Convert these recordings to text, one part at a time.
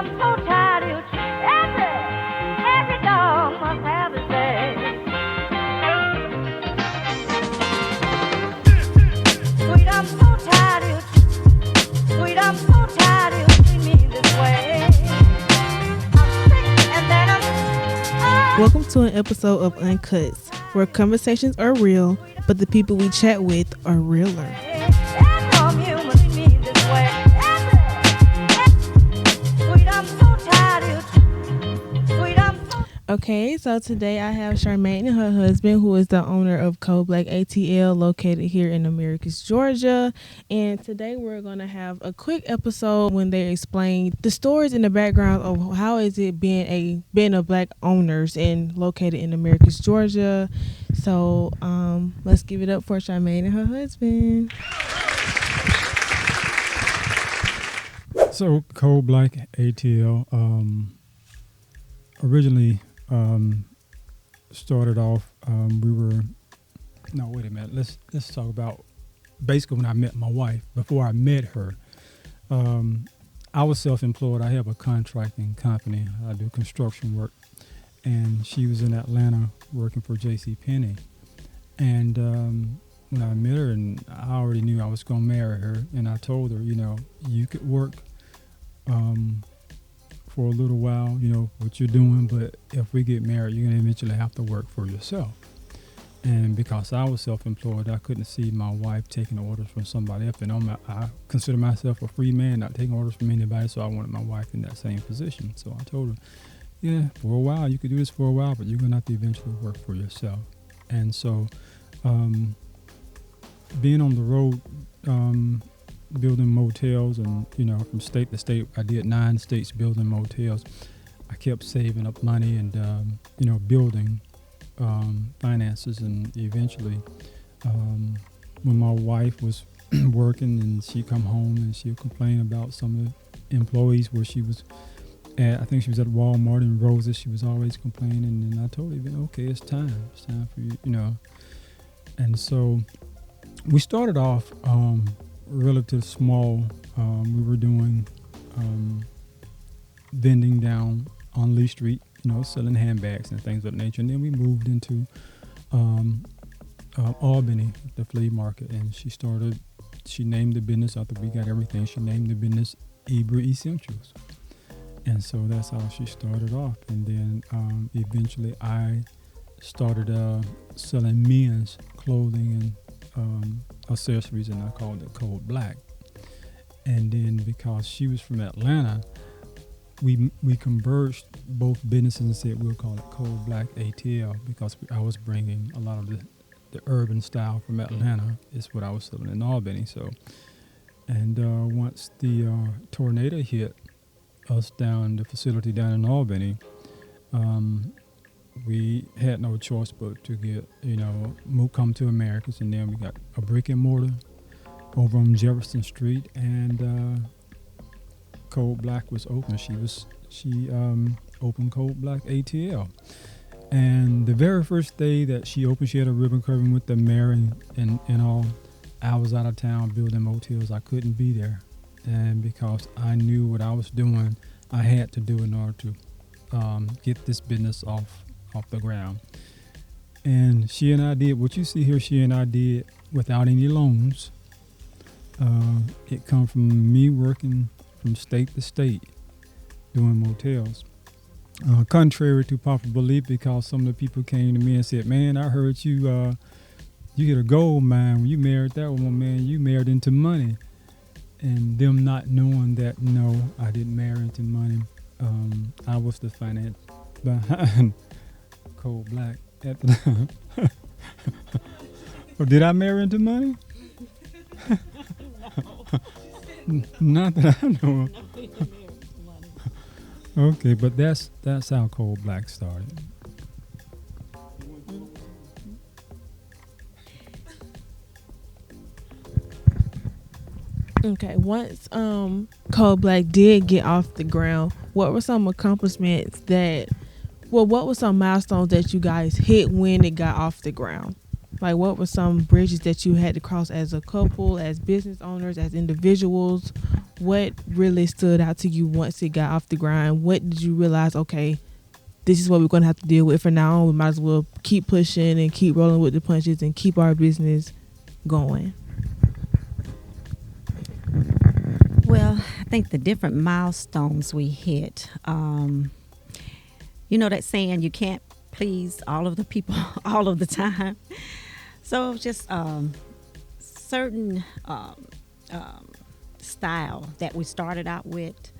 I'm so tired of you. Every dog must have his day. Sweet, I'm so tired of you. Sweet, I'm so tired of you treat me this way. I'm sick and then Welcome to an episode of Uncutz, where conversations are real, but the people we chat with are realer. Okay, so today I have Charmaine and her husband, who is the owner of Cold Black ATL, located here in Americus, Georgia. And today we're going to have a quick episode when they explain the stories in the background of how is it being a black owners and located in Americus, Georgia. So let's give it up for Charmaine and her husband. So Cold Black ATL originally started off. Wait a minute. Let's talk about basically when I met my wife. Before I met her, I was self-employed. I have a contracting company. I do construction work, and she was in Atlanta working for JCPenney. And when I met her, and I already knew I was going to marry her, and I told her, you could work for a little while, what you're doing, but if we get married, you're going to eventually have to work for yourself. And because I was self-employed, I couldn't see my wife taking orders from somebody else. And I consider myself a free man, not taking orders from anybody, so I wanted my wife in that same position. So I told her, yeah, for a while, you could do this for a while, but you're going to have to eventually work for yourself. And so being on the road, building motels and, from state to state, I did 9 states building motels. I kept saving up money and, building finances. And eventually, when my wife was working and she'd come home and she'd complain about some of the employees where she was at, I think she was at Walmart in Roses, she was always complaining. And I told her, okay, it's time for you, And so we started off relative small. We were doing vending down on Lee Street, selling handbags and things of that nature. And then we moved into Albany, the flea market, and she named the business, after we got everything, she named the business Ibra Essentials. And so that's how she started off. And then eventually I started selling men's clothing and accessories, and I called it Cold Black. And then because she was from Atlanta, we converged both businesses and said we'll call it Cold Black ATL, because I was bringing a lot of the urban style from Atlanta is what I was selling in Albany. So, and once the tornado hit us down, the facility down in Albany, we had no choice but to get, come to Americus. And then we got a brick and mortar over on Jefferson Street, and Cold Black was open. She opened Cold Black ATL. And the very first day that she opened, she had a ribbon cutting with the mayor and all. I was out of town building motels. I couldn't be there. And because I knew what I was doing, I had to do in order to get this business off the ground. And she and I did what you see here. She and I did without any loans. It come from me working from state to state doing motels. Contrary to popular belief, because some of the people came to me and said, man, I heard you hit a gold mine when you married that woman, man. You married into money. And them not knowing that, no, I didn't marry into money. I was the finance behind Cold Black at the time. Or did I marry into money? Not that I know of. Okay, but that's how Cold Black started. Okay, once Cold Black did get off the ground, what were some accomplishments what were some milestones that you guys hit when it got off the ground? Like, what were some bridges that you had to cross as a couple, as business owners, as individuals? What really stood out to you once it got off the grind? What did you realize, okay, this is what we're going to have to deal with from now on? We might as well keep pushing and keep rolling with the punches and keep our business going. Well, I think the different milestones we hit, you know that saying, you can't please all of the people all of the time. So it was just certain style that we started out with.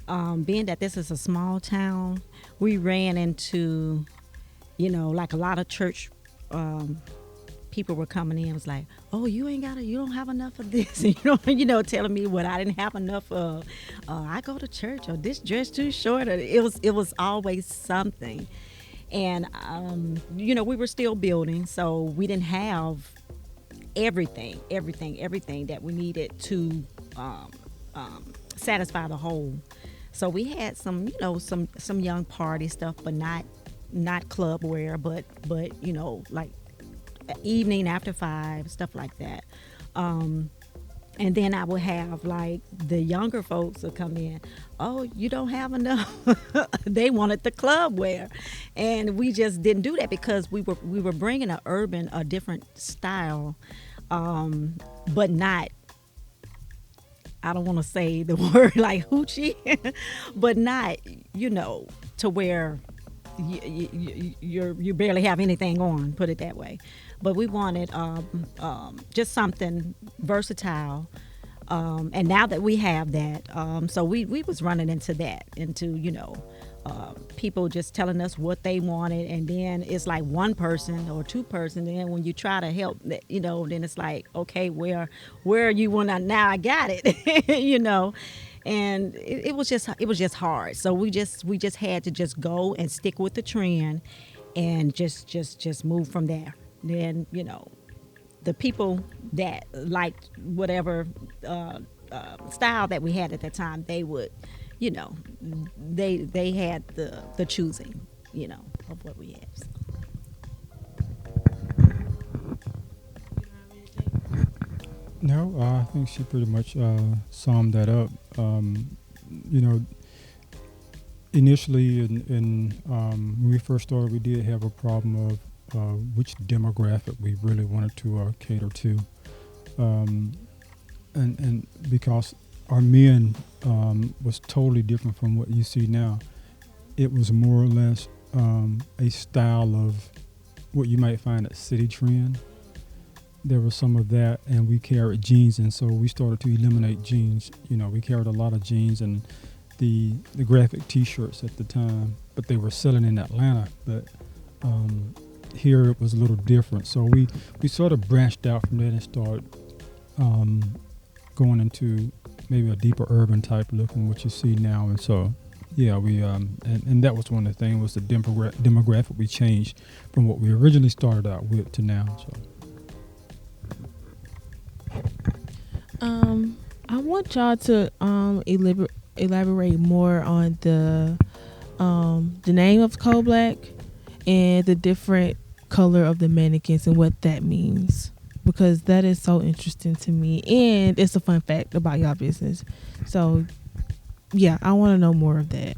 Being that this is a small town, we ran into, you know, like a lot of church people were coming in. It was like, oh, you don't have enough of this. You know, telling me what I didn't have enough of. I go to church, or this dress too short. Or it was always something. And, you know, we were still building, so we didn't have everything that we needed to satisfy the whole. So we had some, you know, some young party stuff, but not club wear, but you know, like evening after 5, stuff like that. And then I would have like the younger folks would come in. Oh, you don't have enough. They wanted the club wear, and we just didn't do that because we were bringing a different style, but not. I don't want to say the word like hoochie, but not, you know, to where you barely have anything on. Put it that way. But we wanted just something versatile, and now that we have that, so we was running into you know, people just telling us what they wanted, and then it's like one person or two person. And then when you try to help, you know, then it's like, okay, where you want to now? I got it, you know. And it was just hard. So we just had to just go and stick with the trend, and just move from there. Then, you know, the people that liked whatever style that we had at that time, they would, you know, they had the choosing, you know, of what we had. So. No, I think she pretty much summed that up. You know, initially when we first started, we did have a problem of which demographic we really wanted to cater to, and because our men was totally different from what you see now. It was more or less a style of what you might find at City Trend. There was some of that, and we carried jeans, and so we started to eliminate jeans. You know, we carried a lot of jeans and the graphic T-shirts at the time, but they were selling in Atlanta. But here it was a little different, so we sort of branched out from that and started going into maybe a deeper urban type look in what you see now. And so yeah, we and that was one of the things, was the demographic we changed from what we originally started out with to now. So I want y'all to elaborate more on the name of Cold Black and the different color of the mannequins and what that means, because that is so interesting to me, and it's a fun fact about y'all business. So yeah, I want to know more of that.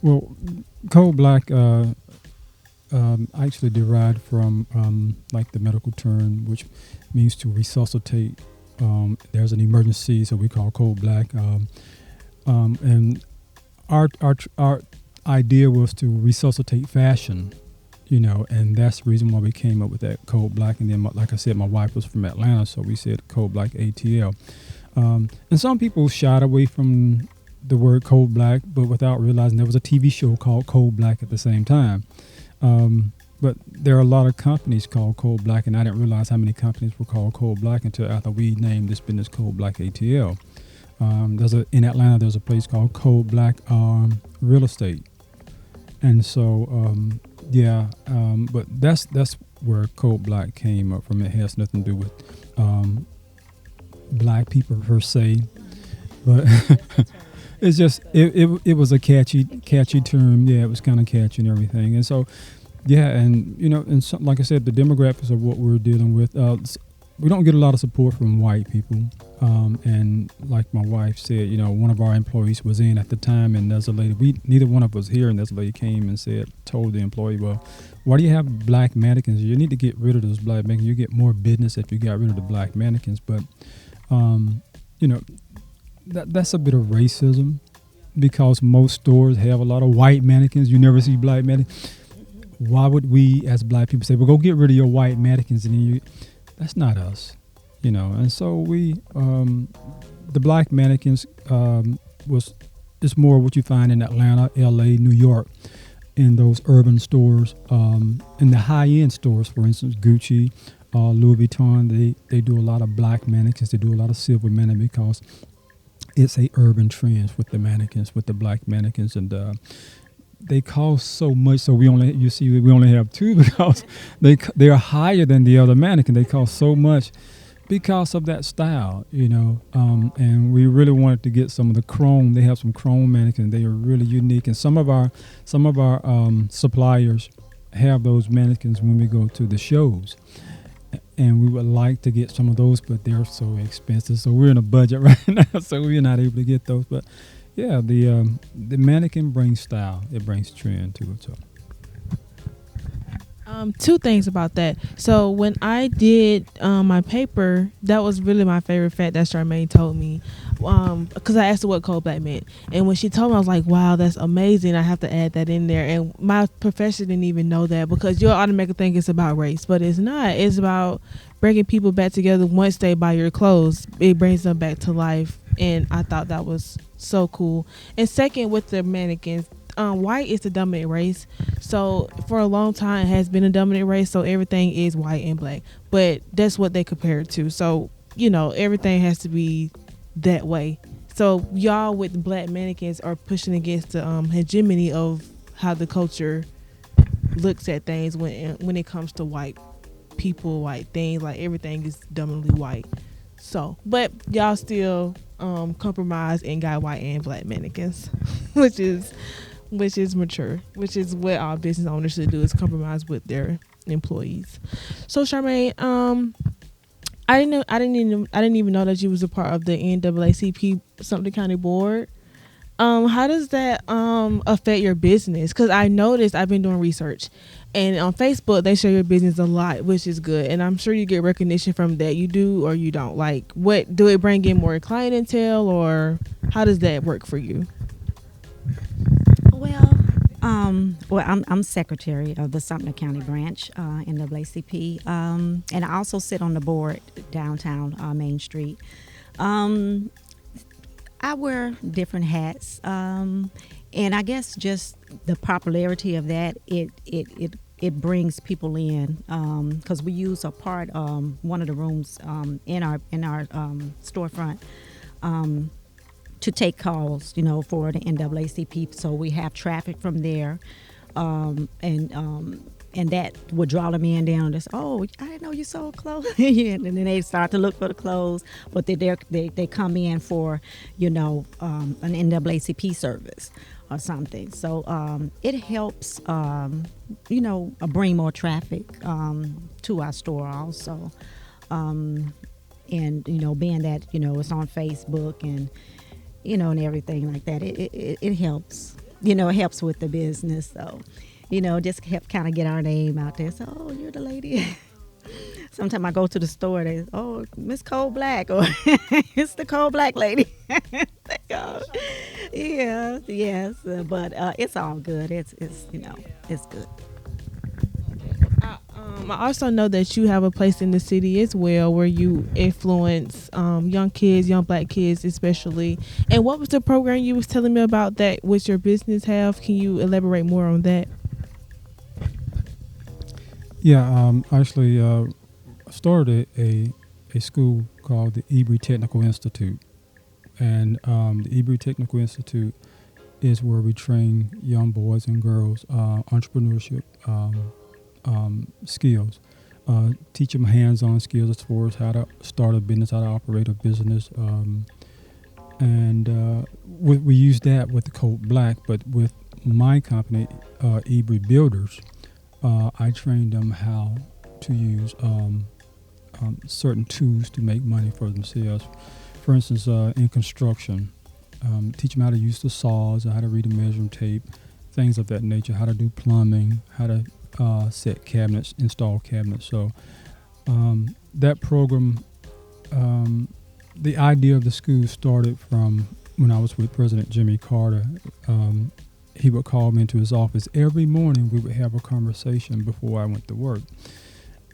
Well, Cold Black actually derived from like the medical term, which means to resuscitate. There's an emergency, so we call Cold Black. And our idea was to resuscitate fashion, you know, and that's the reason why we came up with that Cold Black. And then, like I said, my wife was from Atlanta, so we said Cold Black ATL. And some people shied away from the word Cold Black, but without realizing there was a TV show called Cold Black at the same time. But there are a lot of companies called Cold Black, and I didn't realize how many companies were called Cold Black until after we named this business Cold Black ATL. In Atlanta, there's a place called Cold Black Real Estate, and so but that's where Cold Black came up from. It has nothing to do with black people per se, but it's just it was a catchy term. Yeah, it was kind of catchy and everything, and so. Yeah, and and like I said, the demographics of what we're dealing with. We don't get a lot of support from white people, and like my wife said, one of our employees was in at the time, and there's a lady. Neither one of us here, and there's a lady came and told the employee, well, why do you have black mannequins? You need to get rid of those black mannequins. You get more business if you got rid of the black mannequins. But that's a bit of racism, because most stores have a lot of white mannequins. You never see black mannequins. Why would we as black people say, well, go get rid of your white mannequins? And that's not us, And so we, the black mannequins it's more what you find in Atlanta, LA, New York, in those urban stores, in the high-end stores, for instance, Gucci, Louis Vuitton, they do a lot of black mannequins. They do a lot of silver mannequins because it's a urban trend with the mannequins, with the black mannequins, and they cost so much. So we only have two because they are higher than the other mannequin. They cost so much because of that style, and we really wanted to get some of the chrome. They have some chrome mannequins. They are really unique, and some of our suppliers have those mannequins when we go to the shows. And we would like to get some of those, but they're so expensive. So we're in a budget right now, so we're not able to get those. But yeah, the mannequin brings style. It brings trend to it. So. Two things about that. So when I did my paper, that was really my favorite fact that Charmaine told me, because I asked her what cold black meant, and when she told me, I was like, wow, that's amazing. I have to add that in there. And my professor didn't even know that, because you'll automatically think it's about race, but it's not. It's about bringing people back together. Once they buy your clothes, it brings them back to life, and I thought that was so cool. And second, with the mannequins, white is the dominant race, so for a long time it has been a dominant race, so everything is white and black, but that's what they compare it to, so everything has to be that way. So y'all with the black mannequins are pushing against the hegemony of how the culture looks at things when it comes to white people, white things, like everything is dominantly white. So but y'all still compromise and got white and black mannequins which is mature, which is what all business owners should do, is compromise with their employees. So Charmaine, I didn't even know that you was a part of the NAACP Sumter County Board. How does that affect your business? Because I noticed, I've been doing research, and on Facebook they share your business a lot, which is good, and I'm sure you get recognition from that. You do or you don't? Like, what do it bring in more clientele, or how does that work for you? Well, I'm secretary of the Sumter County branch, NAACP, and I also sit on the board downtown Main Street. I wear different hats, and I guess just the popularity of that, it brings people in, because we use one of the rooms in our storefront. To take calls, for the NAACP, so we have traffic from there, and that would draw them in down. Just, oh, I didn't know you sold clothes, and then they start to look for the clothes, but they come in for an NAACP service or something. So it helps bring more traffic to our store also, and being that it's on Facebook and and everything like that, it helps. It helps with the business. So, just help kind of get our name out there. So, oh, you're the lady. Sometimes I go to the store, they, oh, Miss Cold Black, or it's the Cold Black lady. Thank God. Yeah, yes, but it's all good. It's it's good. I also know that you have a place in the city as well where you influence young kids, young black kids especially. And what was the program you was telling me about that with your business have? Can you elaborate more on that? Yeah, actually, I started a school called the Ebry Technical Institute. And the Ebry Technical Institute is where we train young boys and girls entrepreneurship skills, teach them hands-on skills as far as how to start a business, how to operate a business, and we use that with the Cold Black. But with my company, Ebry Builders, I trained them how to use certain tools to make money for themselves. For instance, in construction, teach them how to use the saws, how to read a measuring tape, things of that nature, how to do plumbing, how to set cabinets, install cabinets. So that program, the idea of the school started from when I was with President Jimmy Carter. He would call me into his office every morning. We would have a conversation before I went to work.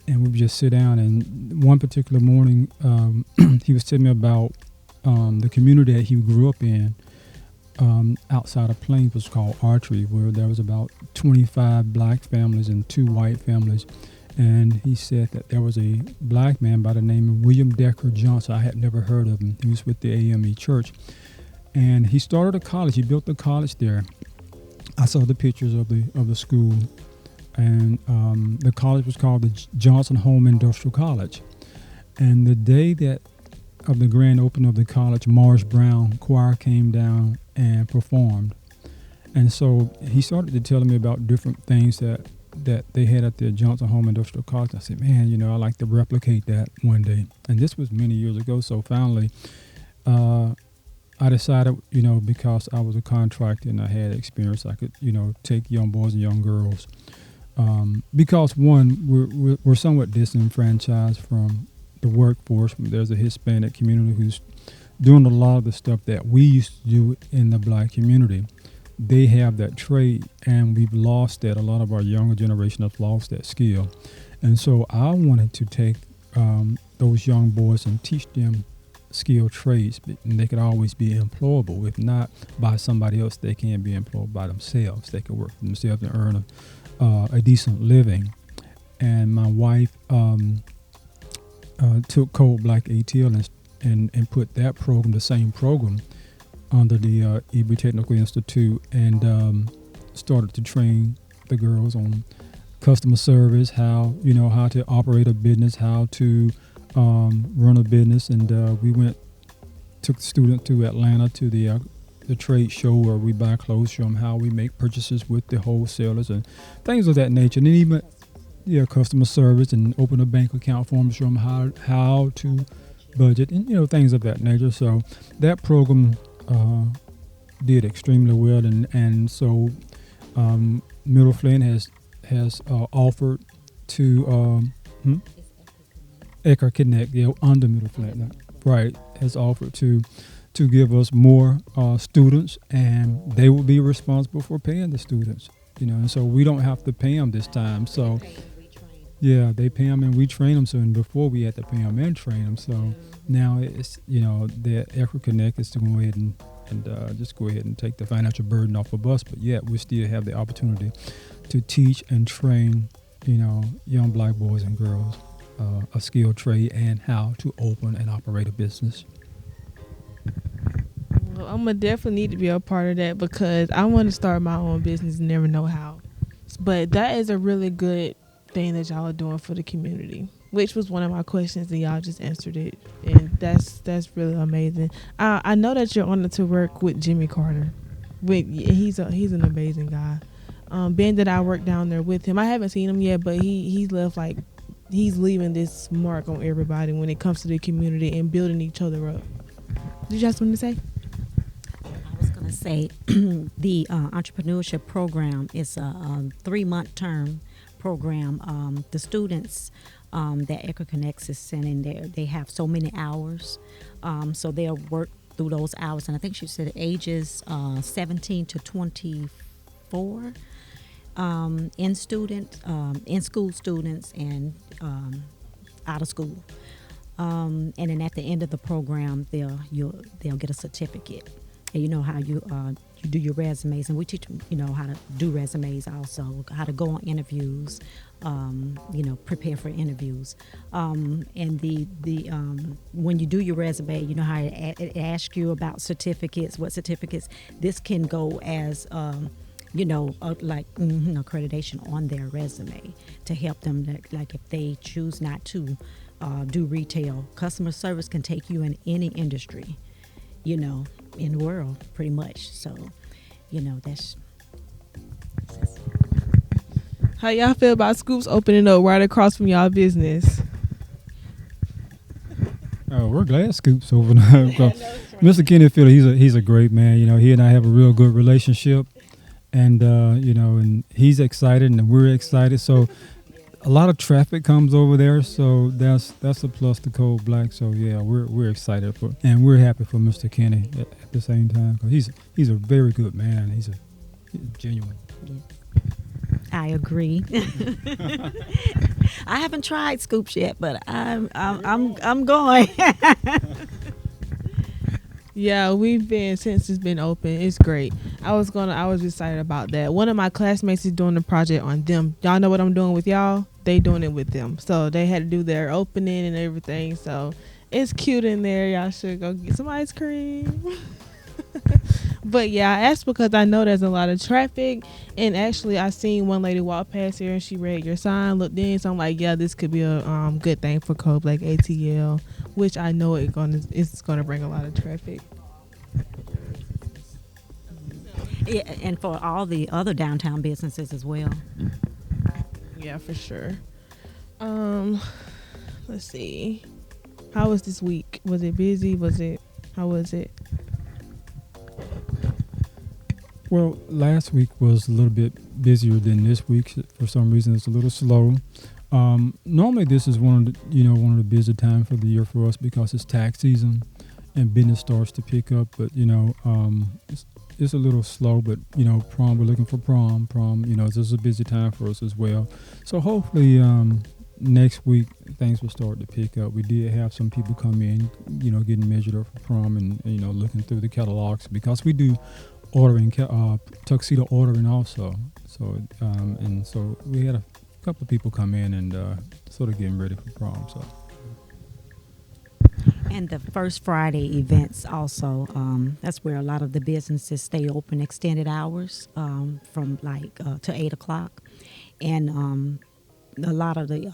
And we would just sit down. And one particular morning, he was telling me about the community that he grew up in outside of Plains was called Archery, where there was about 25 black families and 2 white families. And he said that there was a black man by the name of William Decker Johnson. I had never heard of him. He was with the AME Church. And he started a college. He built a college there. I saw the pictures of the school. And the college was called the Johnson Home Industrial College. And the day that of the grand opening of the college, Marsh Brown Choir came down and performed. And so he started to tell me about different things that they had at the Johnson Home Industrial College. I said, man, I'd like to replicate that one day. And this was many years ago. So finally, I decided, because I was a contractor and I had experience, I could, take young boys and young girls. Because one, we're somewhat disenfranchised from the workforce. There's a Hispanic community who's doing a lot of the stuff that we used to do in the black community. They have that trade, and we've lost that. A lot of our younger generation has lost that skill. And so I wanted to take those young boys and teach them skilled trades, and they could always be employable. If not by somebody else, they can be employed by themselves. They could work for themselves and earn a decent living. And my wife took Cold Black ATL and put that program, the same program, under the Eby Technical Institute, and started to train the girls on customer service, how to operate a business, how to run a business. And we took the student to Atlanta to the trade show where we buy clothes, show them how we make purchases with the wholesalers and things of that nature. And then even customer service, and open a bank account for them, show them how to budget, and things of that nature. So that program did extremely well, and so Middle Flint has offered to Ecker Connect, under Middle Flint, right, has offered to give us more students, and they will be responsible for paying the students, and so we don't have to pay them this time. So yeah, they pay them and we train them. So, and before we had to pay them and train them. So now it's, the Ecker Connect is to go ahead and just go ahead and take the financial burden off of us. But yet we still have the opportunity to teach and train, young black boys and girls a skilled trade and how to open and operate a business. Well, I'm going to definitely need to be a part of that, because I want to start my own business and never know how. But that is a really good thing that y'all are doing for the community, which was one of my questions, and y'all just answered it, and that's really amazing. I know that you're honored to work with Jimmy Carter. He's an amazing guy. Being that I work down there with him, I haven't seen him yet, but he's left he's leaving this mark on everybody when it comes to the community and building each other up. Did you have something to say? I was going to say the entrepreneurship program is a 3-month term program. The students that Ecker Connects is sending there, they have so many hours, so they'll work through those hours. And I think she said ages 17 to 24 in school students and out of school. And then at the end of the program, they'll get a certificate. And you know how you do your resumes, and we teach them, how to do resumes, also how to go on interviews, prepare for interviews. And the when you do your resume, you know how it asks you about certificates, what certificates. This can go as accreditation on their resume to help them, like if they choose not to do retail. Customer service can take you in any industry, in the world, pretty much. So, that's How y'all feel about Scoops opening up right across from y'all business? Oh, we're glad Scoop's over there. Mr. Kennyfield, he's a great man. You know, he and I have a real good relationship, and you know, and he's excited, and we're excited. So a lot of traffic comes over there, so that's a plus to Cold Black. So yeah, we're excited for, and we're happy for Mr. Kenny at the same time, because he's a very good man. He's genuine. I agree. I haven't tried Scoops yet, but I'm going. Yeah, we've been since it's been open. It's great. I was excited about that. One of my classmates is doing the project on them. Y'all know what I'm doing with y'all? They doing it with them. So they had to do their opening and everything. So it's cute in there. Y'all should go get some ice cream. But yeah, I asked because I know there's a lot of traffic, and actually I seen one lady walk past here and she read your sign, looked in, so I'm like, yeah, this could be a good thing for Cold Black ATL, which I know it's gonna bring a lot of traffic. Yeah, and for all the other downtown businesses as well. Yeah, for sure. Let's see. How was this week? Was it busy? How was it? Well, last week was a little bit busier than this week. For some reason, it's a little slow. Normally, this is one of the busy times for the year for us because it's tax season and business starts to pick up. But it's a little slow. But prom, we're looking for prom. This is a busy time for us as well. So hopefully, next week things will start to pick up. We did have some people come in, getting measured up for prom and looking through the catalogs because we do ordering tuxedo ordering also. So so we had a couple of people come in and sort of getting ready for prom. So. And the First Friday events also, that's where a lot of the businesses stay open extended hours from to 8 o'clock. And a lot of the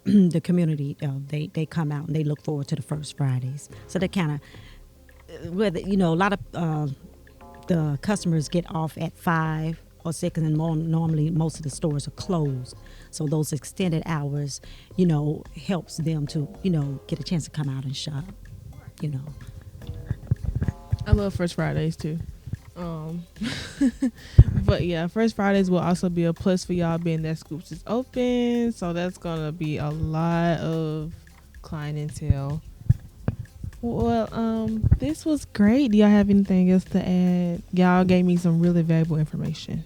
the community, they come out and they look forward to the First Fridays. So they kind of, a lot of the customers get off at 5 or 6, and then normally most of the stores are closed. So those extended hours, helps them to, get a chance to come out and shop, I love First Fridays too. But yeah, First Fridays will also be a plus for y'all being that Scoops is open. So that's going to be a lot of clientele. Well, this was great. Do y'all have anything else to add? Y'all gave me some really valuable information.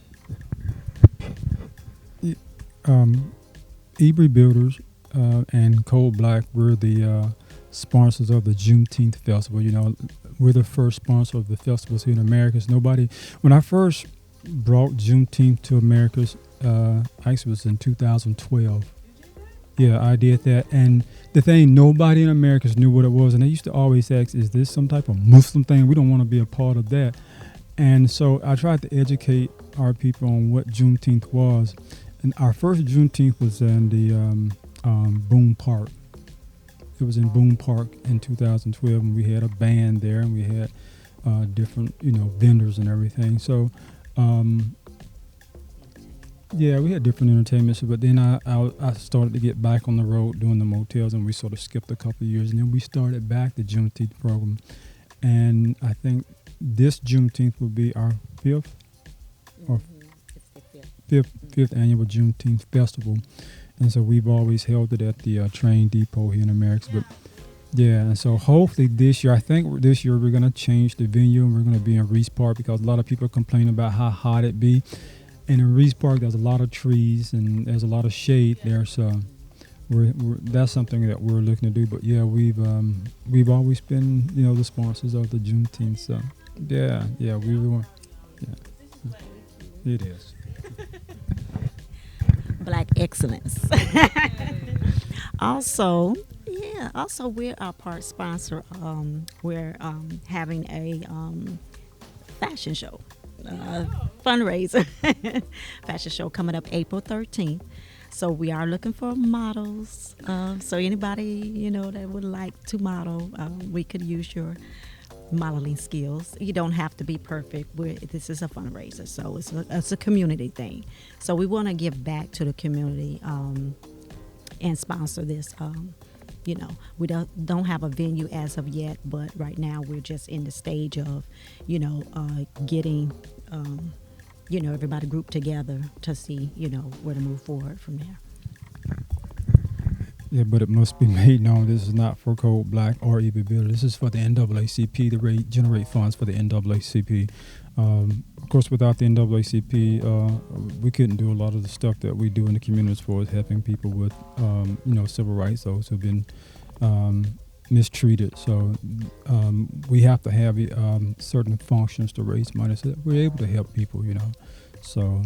Ebry Builders and Cold Black were the sponsors of the Juneteenth Festival. We're the first sponsor of the festivals here in Americas. When I first brought Juneteenth to Americas, actually it was in 2012. Yeah, I did that. And the thing, nobody in America knew what it was. And they used to always ask, is this some type of Muslim thing? We don't want to be a part of that. And so I tried to educate our people on what Juneteenth was. And our first Juneteenth was in the Boone Park. It was in Boone Park in 2012. And we had a band there and we had different, vendors and everything. So, yeah, we had different entertainments, but then I started to get back on the road doing the motels, and we sort of skipped a couple of years, and then we started back the Juneteenth program, and I think this Juneteenth will be our fifth annual Juneteenth festival, and so we've always held it at the train depot here in America. But yeah, and so hopefully this year, I think this year we're gonna change the venue, and we're gonna be in Reese Park because a lot of people complain about how hot it be. And in Reese Park, there's a lot of trees and there's a lot of shade there, so that's something that we're looking to do. But yeah, we've always been the sponsors of the Juneteenth. So yeah, we really want. Yeah, it is. Black excellence. Also, we're our part sponsor. We're having a fashion show. Fundraiser fashion show coming up April 13th. So we are looking for models. So anybody that would like to model, we could use your modeling skills. You don't have to be perfect. This is a fundraiser, so it's a community thing. So we want to give back to the community and sponsor this. We don't have a venue as of yet, but right now we're just in the stage of, getting, everybody grouped together to see, where to move forward from there. Yeah, but it must be made known this is not for Code Black or EBB. This is for the NAACP to generate funds for the NAACP. Of course, without the NAACP, we couldn't do a lot of the stuff that we do in the community as far as helping people with, civil rights, those who've been mistreated. So we have to have certain functions to raise money so that we're able to help people, So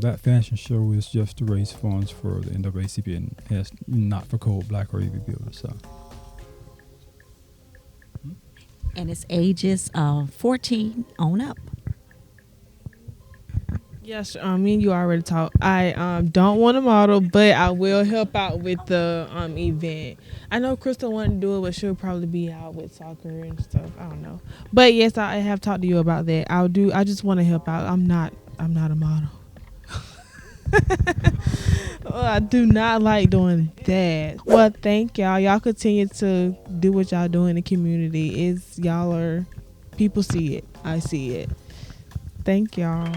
that fashion show is just to raise funds for the NAACP and has not for Code Black or EV Builders. So. And it's ages 14 on up. Yes, me and you already talked. I don't want to model, but I will help out with the event. I know Crystal wanted to do it, but she'll probably be out with soccer and stuff. I don't know. But yes, I have talked to you about that. I just want to help out. I'm not a model. I do not like doing that. Well, thank y'all. Y'all continue to do what y'all do in the community. People see it. I see it. Thank y'all.